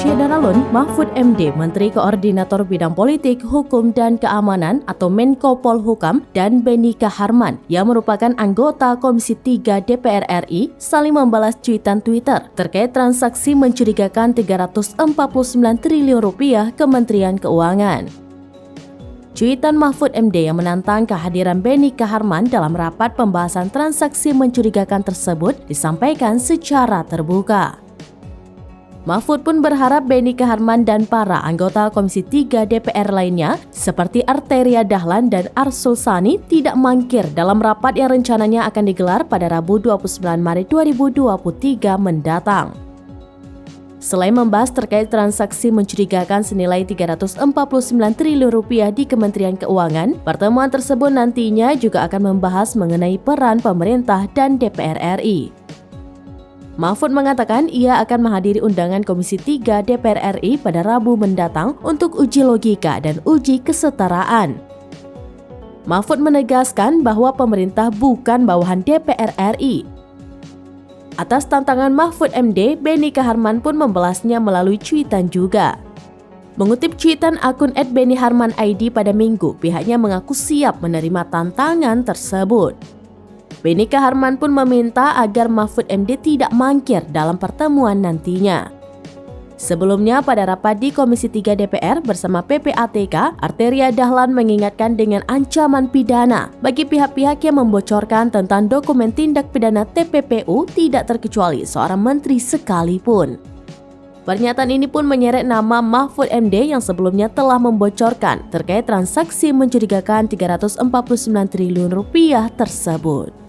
Syederalun Mahfud MD, Menteri Koordinator Bidang Politik, Hukum dan Keamanan atau Menko Polhukam, dan Beni Kaharman yang merupakan anggota Komisi 3 DPR RI saling membalas cuitan Twitter terkait transaksi mencurigakan Rp349 triliun Kementerian Keuangan. Cuitan Mahfud MD yang menantang kehadiran Beni Kaharman dalam rapat pembahasan transaksi mencurigakan tersebut disampaikan secara terbuka. Mahfud pun berharap Beni Kaharman dan para anggota Komisi 3 DPR lainnya seperti Arteria Dahlan dan Arsul Sani tidak mangkir dalam rapat yang rencananya akan digelar pada Rabu 29 Maret 2023 mendatang. Selain membahas terkait transaksi mencurigakan senilai Rp349 triliun di Kementerian Keuangan, pertemuan tersebut nantinya juga akan membahas mengenai peran pemerintah dan DPR RI. Mahfud mengatakan ia akan menghadiri undangan Komisi 3 DPR RI pada Rabu mendatang untuk uji logika dan uji kesetaraan. Mahfud menegaskan bahwa pemerintah bukan bawahan DPR RI. Atas tantangan Mahfud MD, Beni Kaharman pun membalasnya melalui cuitan juga. Mengutip cuitan akun @beniharman_id pada Minggu, pihaknya mengaku siap menerima tantangan tersebut. Beni Kaharman pun meminta agar Mahfud MD tidak mangkir dalam pertemuan nantinya. Sebelumnya pada rapat di Komisi 3 DPR bersama PPATK, Arteria Dahlan mengingatkan dengan ancaman pidana bagi pihak-pihak yang membocorkan tentang dokumen tindak pidana TPPU tidak terkecuali seorang menteri sekalipun. Pernyataan ini pun menyeret nama Mahfud MD yang sebelumnya telah membocorkan terkait transaksi mencurigakan Rp349 triliun tersebut.